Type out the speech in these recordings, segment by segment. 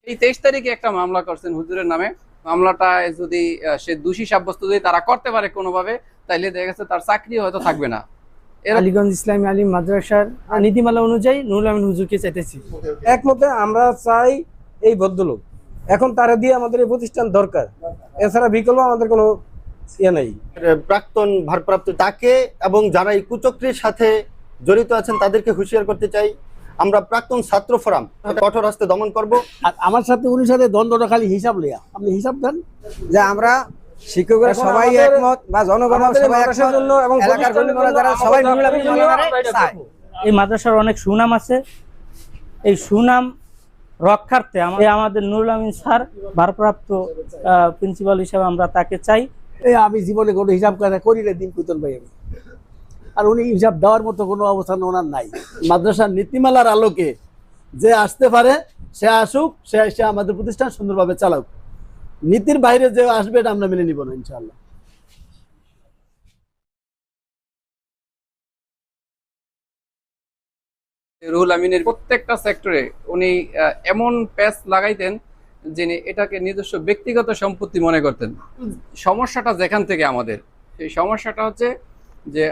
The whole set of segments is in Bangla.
এই 23 তারিখে একটা মামলা করছেন হুজুরের নামে। মামলাটায় যদি সে দোষী সাব্যস্ত যদি তারা করতে পারে কোনোভাবে, তাইলে দেখা গেছে তার চাকরি হয়তো থাকবে না। আলীগঞ্জ ইসলামী আলিম মাদ্রাসার নীতিমালা অনুযায়ী নুরুল আমিন হুজুরকে চাইতেছি। একমতে আমরা চাই এই ভদ্রলোক, এখন তারা দিয়ে আমাদের এই প্রতিষ্ঠান দরকার, এছাড়া বিকল্প আমাদের কোনো ইয়ে নেই। প্রাক্তন ভারপ্রাপ্ত তাকে এবং যারা এই কুচক্রির সাথে জড়িত আছেন তাদেরকে হুঁশিয়ার করতে চাই। আমরা প্রাক্তন ছাত্র ফোরাম কঠোর হস্তে দমন করব। আর আমার সাথে উনি সাথে দ্বন্দ্বটা খালি হিসাব লইয়া, আপনি হিসাব দেন যে আমরা শিক্ষকরা সবাই একমত বা জনগণ সবাই একমত জন্য এবং এলাকার গণ্যমান্য যারা সবাই নুরুল আমিন মাওলানারে চায়। এই মাদ্রাসার অনেক সুনাম আছে, এই সুনাম রক্ষার্থে আমাদের নুরুল আমিন স্যার ভারপ্রাপ্ত প্রিন্সিপাল হিসেবে আমরা তাকে চাই। এই আমি জীবনে কোনো হিসাব করি না দিন কুতন ভাই আমি, আর উনি হিসাব দেওয়ার মতো কোনো অবস্থান ওনার নাই। মাদ্রাসার নীতিমালার আলোকে যে আসতে পারে সে আসুক, সে এসে আমাদের প্রতিষ্ঠান সুন্দরভাবে চালাক। নীতির বাইরে যে আসবে এটা আমরা মেনে নিব না ইনশাআল্লাহ। রুহুল আমিনের প্রত্যেকটা সেক্টরে উনি এমন প্যাচ লাগাইতেন যিনি এটাকে নিজস্ব ব্যক্তিগত সম্পত্তি মনে করতেন। সমস্যাটা যেখান থেকে আমাদের, সেই সমস্যাটা হচ্ছে যে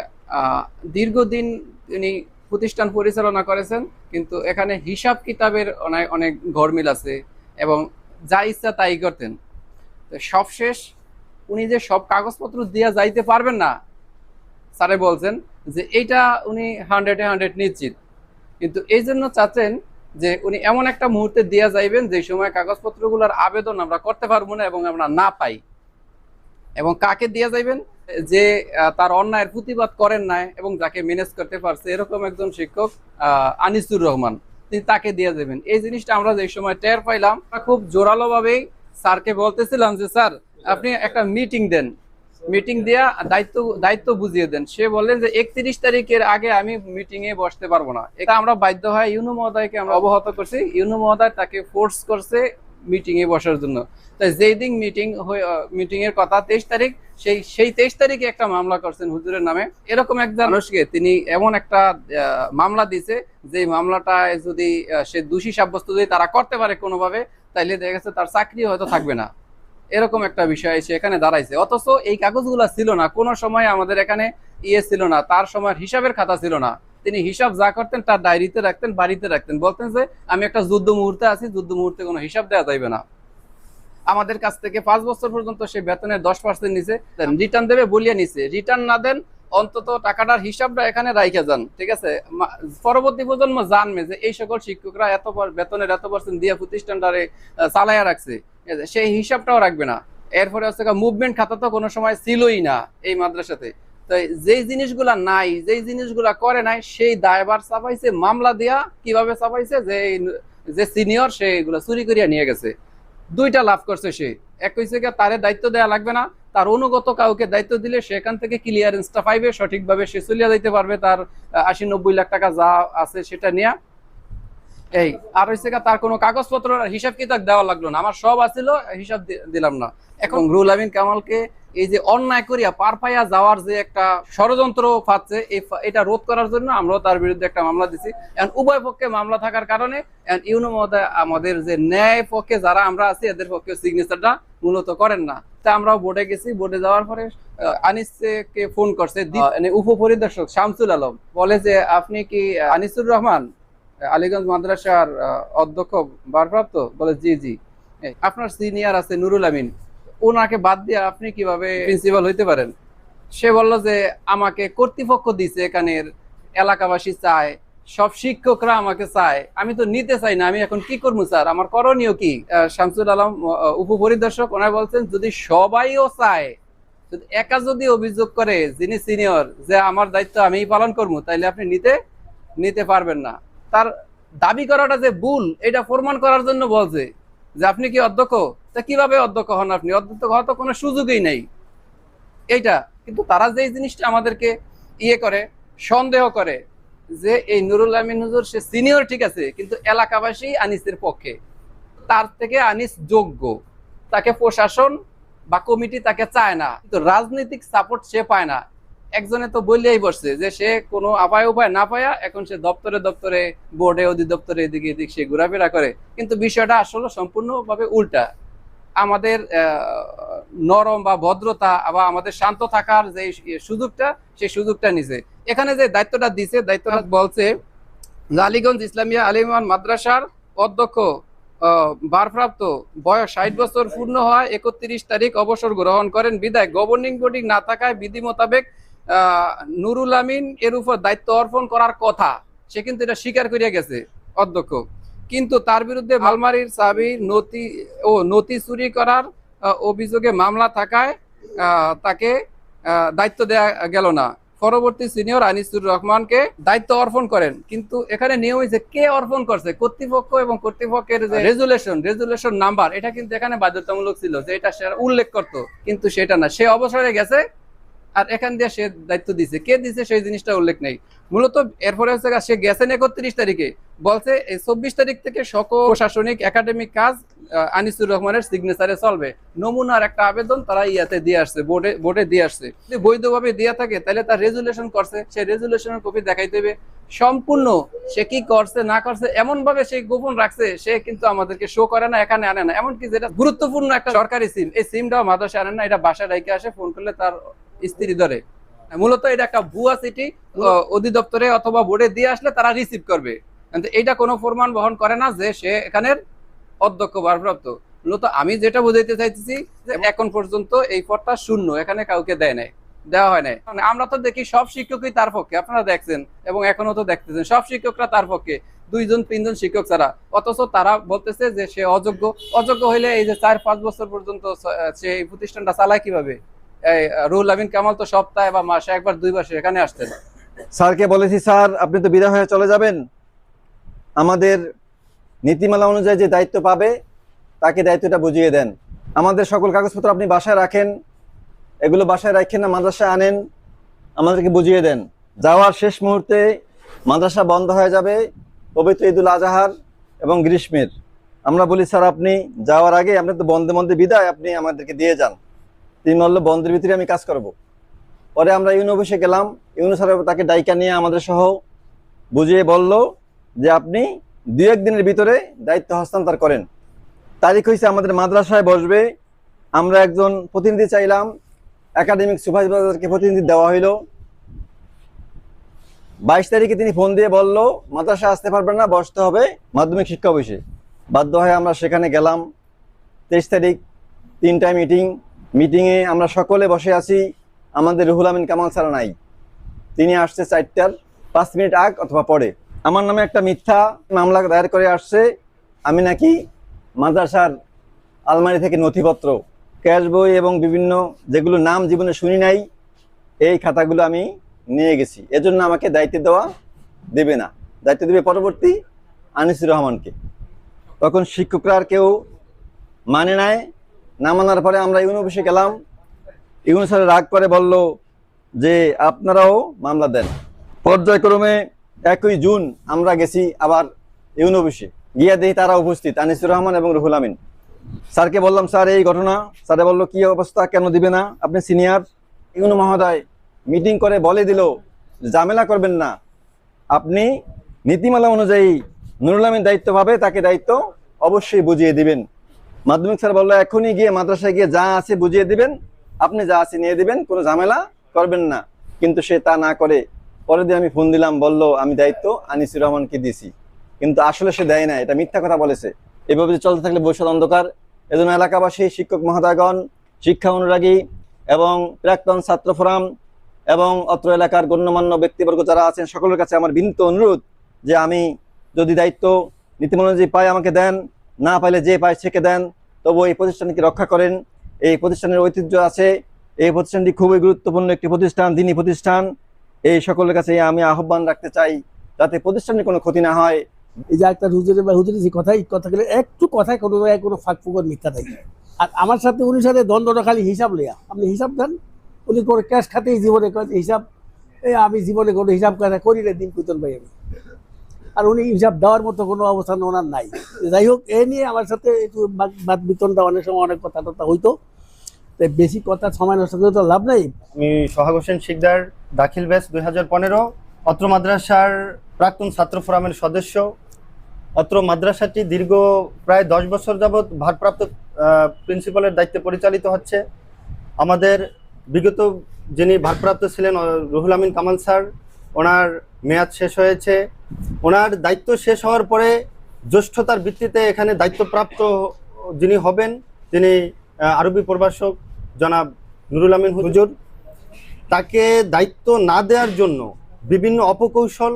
দীর্ঘদিন তিনি প্রতিষ্ঠান পরিচালনা করেছেন, কিন্তু এখানে হিসাব কিতাবের অনেক গরমিল আছে এবং যা ইচ্ছা তাই করতেন। সবশেষ উনি যে সব কাগজপত্র দিয়ে যাইতে পারবেন না, স্যারে বলছেন যে এইটা উনি 100-100 নিশ্চিত, কিন্তু এই জন্য চাচ্ছেন যে উনি এমন একটা মুহূর্তে দিয়ে যাইবেন যে সময় কাগজপত্রগুলোর আবেদন আমরা করতে পারবো না এবং আমরা না পাই। এবং কাকে দিয়ে যাইবেন? যে তার অন্যায়ের প্রতিবাদ করেন নাই এবং যাকে ম্যানেজ করতে পারছে এরকম একজন শিক্ষক আনিসুর রহমান, তিনি তাকে দিয়ে যাবেন। এই জিনিসটা আমরা যে সময় টের পাইলাম, খুব জোরালো ভাবেই স্যারকে বলতেছিলাম যে স্যার আপনি একটা মিটিং দেন, মিটিং দিয়া দায়িত্ব বুঝিয়ে দেন। সে বললেন যে 31 তারিখের আগে আমি মিটিং এ বসতে পারবো না। এটা আমরা বাধ্য হয় ইউনু মহোদয়কে আমরা অবগত করছি, ইউনু মহোদয় তাকে ফোর্স করছে মিটিং এ বসার জন্য। তাই যেই দিন মিটিং এর কথা 23 তারিখ, সেই 23 তারিখে একটা মামলা করছেন হুজুরের নামে। এরকম একজন মানুষকে তিনি এমন একটা মামলা দিছে যে মামলাটায় যদি সে দোষী সাব্যস্ত যদি তারা করতে পারে কোনোভাবে, তাইলে দেখা গেছে তার চাকরি হয়তো থাকবে না। এরকম একটা বিষয় এসে এখানে দাঁড়াইছে। অথচ এই কাগজগুলা ছিল না, কোনো সময় আমাদের এখানে ছিল না, তার সময় হিসাবের খাতা ছিল না। তিনি হিসাব যা করতেন তার ডায়েরিতে রাখতেন, বাড়িতে রাখতেন, বলতেন যে আমি একটা যুদ্ধ মুহূর্তে আছি, যুদ্ধ মুহূর্তে কোনো হিসাব দেওয়া যাইবে না। আমাদের কাছ থেকে 5 বছর পর্যন্ত সে বেতনের 10% নিচে রিটার্ন দেবে বলিয়ে নিছে। রিটার্ন না দেন, অন্তত টাকাটার হিসাবটা এখানে রাইখা যান, ঠিক আছে? পরবর্তী প্রজন্ম জানবে যে এই সকল শিক্ষকরা বেতনের এত % দিয়ে প্রতিষ্ঠানটারে চালাইয়া রাখছে, সেই হিসাবটাও রাখবে না। এরপরে হচ্ছে মুভমেন্ট খাতা তো কোনো সময় ছিলই না এই মাদ্রাসাতে। তো যেই জিনিসগুলা নাই, যেই জিনিসগুলা করে নাই, সেই দায়ভার চাপাইছে মামলা দিয়া। কিভাবে চাপাইছে? যে সিনিয়র সে এগুলা চুরি করিয়া নিয়ে গেছে। দুইটা লাভ করছে সে। এক হইছে তারে দায়িত্ব দেওয়া লাগবে না, তার অনুগত কাউকে দায়িত্ব দিলে সেখান থেকে ক্লিয়ারেন্সটা পাইবে, সঠিকভাবে সে চলিয়া যাইতে পারবে, তার 80-90 লাখ টাকা যা আছে সেটা নিয়ে। এই আর হইছে তার কোনো কাগজপত্র হিসাব কিতাব দেওয়া লাগলো না, আমার সব আছিল, হিসাব দিলাম না। এখন রুহুল আমিন কামালকে এই যে অন্যায় করিয়া পার পাইয়া যাওয়ার যে একটা ষড়যন্ত্র পাচ্ছে, এটা রোধ করার জন্য আমরাও তার বিরুদ্ধে একটা মামলা দিছি। এখন উভয় পক্ষে মামলা থাকার কারণে ইউনু মহোদয় আমাদের যে ন্যায় পক্ষে যারা আমরা আছি এদের পক্ষে সিগনেচারটা মূলত করেন না। তা আমরাও বোর্ডে গেছি, বোর্ডে যাওয়ার পরে আনিসকে ফোন করছে উপপরিদর্শক শামসুল আলম, বলে যে আপনি কি আনিসুর রহমান, আলীগঞ্জ মাদ্রাসার অধ্যক্ষ ভারপ্রাপ্ত? বলে জি জি। আপনার সিনিয়র আছে নুরুল আমিন, ওনাকে বাদ দিয়ে আপনি কিভাবে প্রিন্সিপাল হইতে পারেন? সে বলল যে আমাকে কর্তৃপক্ষ দিছে, এখানের এলাকাবাসী চায়, সব শিক্ষকরা আমাকে চায়, আমি তো নিতে চাই না, আমি এখন কি করবো স্যার, আমার করণীয় কি? শামসুল আলম উপপরিদর্শক ওনারা বলছেন যদি সবাইও চায়, যদি একা যদি অভিযোগ করে যিনি সিনিয়র যে আমার দায়িত্ব আমি পালন করবো, তাইলে আপনি নিতে পারবেন না। তার দাবি করাটা যে ভুল, এটা প্রমাণ করার জন্য বলছে যে আপনি কি অধ্যক্ষ? তা কিভাবে অধ্যক্ষ হন আপনি? অধ্যক্ষ হওয়ার তো কোনো সুযোগই নেই এইটা। কিন্তু তারা যে জিনিসটা আমাদেরকে করে, সন্দেহ করে যে এই নুরুল আমিন হুজুর সে সিনিয়র, ঠিক আছে, কিন্তু এলাকাবাসী আনিসের পক্ষে, তার থেকে আনিস যোগ্য, তাকে প্রশাসন বা কমিটি তাকে চায় না, কিন্তু রাজনৈতিক সাপোর্ট সে পায় না। একজনে তো বললেই বসছে যে সে কোনো আপায় উপায় না পায়া এখন সে দপ্তরে দপ্তরে বোর্ডে অধিদপ্তরে এদিকে এদিকে সে ঘোরাফেরা করে, কিন্তু বিষয়টা আসলে সম্পূর্ণভাবে উল্টা। আমাদের নরম বা ভদ্রতা বা আমাদের শান্ত থাকার যে সুযোগটা, সেই সুযোগটা নিছে। এখানে যে দায়িত্বটা দিছে, দায়িত্বটা বলছে লালিগঞ্জ ইসলামিয়া আলিমান মাদ্রাসার অধ্যক্ষ ভারপ্রাপ্ত বয়স 60 বছর পূর্ণ হয় 31 তারিখ অবসর গ্রহণ করেন বিদায় গভর্নিং বডি না থাকায় বিধি মোতাবেক নুরুল আমিন এর উপর দায়িত্ব অর্পণ করার কথা, সে কিন্তু এটা স্বীকার করিয়া গেছে অধ্যক্ষ। কিন্তু তার বিরুদ্ধে আলমারির চাবি নথি চুরি করার অভিযোগে মামলা থাকায় তাকে দায়িত্ব দেয়া গেল না। পরবর্তী সিনিয়র আনিসুর রহমানকে দায়িত্ব অর্পণ করেন। কিন্তু এখানে নিয়ম হয়েছে কে অর্পণ করছে, কর্তৃপক্ষ এবং কর্তৃপক্ষের যে রেজুলেশন নাম্বার, এটা কিন্তু এখানে বাধ্যতামূলক ছিল যে এটা সে উল্লেখ করতো, কিন্তু সেটা না, সে অবসরে গেছে আর এখান দিয়ে সে দায়িত্ব দিছে, কে দিছে সেই জিনিসটা উল্লেখ নেই। মূলত এরপরে হচ্ছে সে গেছেন 31 তারিখে, বলছে এই 24 তারিখ থেকে সকল প্রশাসনিক একাডেমিক কাজ আনিসুর রহমানের সিগনেচারে চলবে। নমুনার একটা আবেদন তারা ইয়াতে দিয়ে আসছে, বোর্ডে দিয়ে আসছে। যদি বৈধভাবে দেওয়া থাকে তাহলে তার রেজুলেশন করছে, সেই রেজুলেশনের কপি দেখাই দেবে। সম্পূর্ণ সে কি করছে না করছে এমন ভাবে সে গোপন রাখছে, সে কিন্তু আমাদেরকে শো করে না, এখানে আনে না। এমনকি যেটা গুরুত্বপূর্ণ একটা সরকারি সিম, এই সিমটাও মাদ্রাসা আনে না, এটা বাসায় রেখে আসে, ফোন করলে তার স্ত্রী ধরে। মূলত এটা একটা ভুয়া সিটি, অধিদপ্তরে অথবা বোর্ডে দিয়ে আসলে তারা রিসিভ করবে, কিন্তু এটা কোনো প্রমাণ বহন করে না যে সে এখানের অধ্যক্ষ ভারপ্রাপ্ত। মূলত আমি যেটা বুঝাইতে চাইতেছি যে এখন পর্যন্ত এই পদটা শূন্য, এখানে কাউকে দেওয়া হয় নাই। মানে আমরা তো দেখি সব শিক্ষকই তার পক্ষে, আপনারা দেখছেন এবং এখনো তো দেখতেছেন সব শিক্ষকরা তার পক্ষে, 2-3 শিক্ষক ছাড়া। অথচ তারা বলতেছে যে সে অযোগ্য হইলে এই যে 4-5 বছর পর্যন্ত সে এই প্রতিষ্ঠানটা চালায় কিভাবে? এই রুহুল আমিন কামাল তো সপ্তাহে বা মাসে 1-2 বার এখানে আসতেন। স্যারকে বলেছি, স্যার আপনি তো বিদায় হয়ে চলে যাবেন, আমাদের নীতিমালা অনুযায়ী যে দায়িত্ব পাবে তাকে দায়িত্বটা বুঝিয়ে দেন। আমাদের সকল কাগজপত্র আপনি বাসায় রাখেন, এগুলো বাসায় রাখেন না মাদ্রাসায় আনেন, আমাদেরকে বুঝিয়ে দেন। যাওয়ার শেষ মুহূর্তে মাদ্রাসা বন্ধ হয়ে যাবে পবিত্র ঈদুল আজহার এবং গ্রীষ্মের। আমরা বলি স্যার আপনি যাওয়ার আগে আপনি তো বন্ধে বিদায় আপনি আমাদেরকে দিয়ে যান, তিনি বললো বন্ধের ভিতরে আমি কাজ করব। পরে আমরা ইউনো অফিসে গেলাম, ইউনো স্যার তাকে ডাইকা নিয়ে আমাদের সহ বুঝিয়ে বলল যে আপনি 2-1 দিনের ভিতরে দায়িত্ব হস্তান্তর করেন। তারিখ হয়েছে আমাদের মাদ্রাসায় বসবে, আমরা একজন প্রতিনিধি চাইলাম, একাডেমিক সুপারভাইজারকে প্রতিনিধি দেওয়া হইল। 22 তারিখে তিনি ফোন দিয়ে বলল মাদ্রাসা আসতে পারবেন না, বসতে হবে মাধ্যমিক শিক্ষা অফিসে। বাধ্য হয়ে আমরা সেখানে গেলাম। 23 তারিখ 3টায় মিটিংয়ে আমরা সকলে বসে আছি, আমাদের রুহুল আমিন কামাল স্যার নাই, তিনি আসছে 4টার 5 মিনিট আগ অথবা পরে। আমার নামে একটা মিথ্যা মামলা দায়ের করে আসছে, আমি নাকি মাদ্রাসার আলমারি থেকে নথিপত্র, ক্যাশ বই এবং বিভিন্ন যেগুলো নাম জীবনে শুনি নাই এই খাতাগুলো আমি নিয়ে গেছি, এজন্য আমাকে দায়িত্ব দেবে না, দায়িত্ব দেবে পরবর্তী আনিসুর রহমানকে। তখন শিক্ষকরা আর কেউ মানে নাই, না মানার পরে আমরা ইউনো অফিসে গেলাম। ইউনো স্যার রাগ করে বলল যে আপনারাও মামলা দেন। পর্যায়ক্রমে 1 জুন আমরা গেছি আবার ইউনো অফিসে, গিয়ে দেখি তারা উপস্থিত আনিসুর রহমান এবং রুহুল আমিন। স্যারকে বললাম স্যার এই ঘটনা, স্যারে বললো কি অবস্থা, কেন দিবে না, আপনি সিনিয়র। ইউনো মহোদয় মিটিং করে বলে দিল ঝামেলা করবেন না, আপনি নীতিমালা অনুযায়ী নুরুল আমিন দায়িত্ব পাবে, তাকে দায়িত্ব অবশ্যই বুঝিয়ে দিবেন। মাধ্যমিক স্যার বললো এখনই গিয়ে মাদ্রাসায় গিয়ে যা আছে বুঝিয়ে দিবেন, আপনি যা আছে নিয়ে দিবেন, কোনো ঝামেলা করবেন না। কিন্তু সে তা না করে পরের দিন আমি ফোন দিলাম, বলল আমি দায়িত্ব আনিসুর রহমানকে দিছি, কিন্তু আসলে সে দেয় না, এটা মিথ্যা কথা বলেছে। এভাবে চলতে থাকলে ভবিষ্যৎ অন্ধকার। এজন্য এলাকাবাসী, শিক্ষক মহোদয়গণ, শিক্ষা অনুরাগী এবং প্রাক্তন ছাত্র ফোরাম এবং অত্র এলাকার গণ্যমান্য ব্যক্তিবর্গ যারা আছেন সকলের কাছে আমার বিনীত অনুরোধ যে আমি যদি দায়িত্ব নীতিমালা অনুযায়ী পাই আমাকে দেন, না পাইলে যে পায় সেকে দেন, তবু এই প্রতিষ্ঠানকে রক্ষা করেন। এই প্রতিষ্ঠানের ঐতিহ্য আছে, এই প্রতিষ্ঠানটি খুবই গুরুত্বপূর্ণ একটি প্রতিষ্ঠান, দিনী প্রতিষ্ঠান। এই সকলের কাছে আমি আহ্বান রাখতে চাই যাতে প্রতিষ্ঠানের কোনো ক্ষতি না হয়। এই যে একটা হুজুরের যে কথাগুলো একটু কথায় কোনো জায়গায় কোনো ফাঁক ফুকর মিথ্যা থাকে। আর আমার সাথে উনির সাথে দ্বন্দ্বটা খালি হিসাব লেয়া, আপনি হিসাব দেন, উনি করে ক্যাশ খাতেই জীবনে হিসাব, আমি জীবনে কোনো হিসাব কথা করি না দিন কুতন ভাই আমি। আর উনি হিসাব দেওয়ার মতো কোনো অবস্থান ওনার নাই। যাই হোক, এ নিয়ে আমার সাথে একটু বাদ বিতনটা অনেক সময় অনেক কথা টথা হইতো। তাই বেশি কথা সময় নষ্ট করে তো লাভ নেই। আমি সোহাগ হোসেন শিকদার, দাখিল ব্যাচ 2015, অত্র মাদ্রাসার প্রাক্তন ছাত্র ফোরামের সদস্য। অত্র মাদ্রাসাটি দীর্ঘ প্রায় 10 বছর যাবৎ ভারপ্রাপ্ত প্রিন্সিপালের দায়িত্বে পরিচালিত হচ্ছে। আমাদের বিগত যিনি ভারপ্রাপ্ত ছিলেন রুহুল আমিন কামাল স্যার, ওনার মেয়াদ শেষ হয়েছে। ওনার দায়িত্ব শেষ হওয়ার পরে জ্যেষ্ঠতার ভিত্তিতে এখানে দায়িত্বপ্রাপ্ত যিনি হবেন, তিনি আরবি প্রভাষক জনাব নুরুল আমিন হুজুর। তাকে দায়িত্ব না দেওয়ার জন্য বিভিন্ন অপকৌশল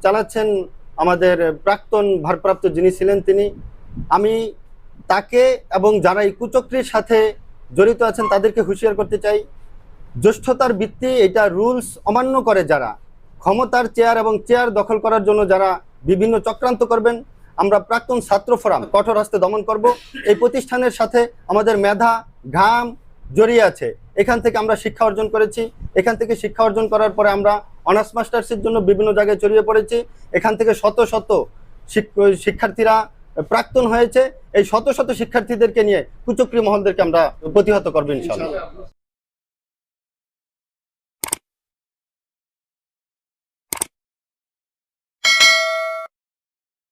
চালাচ্ছেন আমাদের প্রাক্তন ভারপ্রাপ্ত যিনি ছিলেন তিনি। আমি তাকে এবং যারা এই কুচক্রির সাথে জড়িত আছেন তাদেরকে হুঁশিয়ার করতে চাই, জ্যেষ্ঠতার ভিত্তি এটা রুলস অমান্য করে যারা ক্ষমতার চেয়ার এবং চেয়ার দখল করার জন্য যারা বিভিন্ন চক্রান্ত করবেন, আমরা প্রাক্তন ছাত্র ফোরাম কঠোর হস্তে দমন করব। এই প্রতিষ্ঠানের সাথে আমাদের মেধা ঘাম জড়িয়ে আছে। এখান থেকে আমরা শিক্ষা অর্জন করেছি। এখান থেকে শিক্ষা অর্জন করার পরে আমরা অনার্স মাস্টার্সের জন্য বিভিন্ন জায়গায় ছড়িয়ে পড়েছি। এখান থেকে শত শত শিক্ষার্থীরা প্রাক্তন হয়েছে। এই শত শত শিক্ষার্থীদেরকে নিয়ে কুচক্রী মহলদেরকে আমরা প্রতিহত করবো ইনশাআল্লাহ।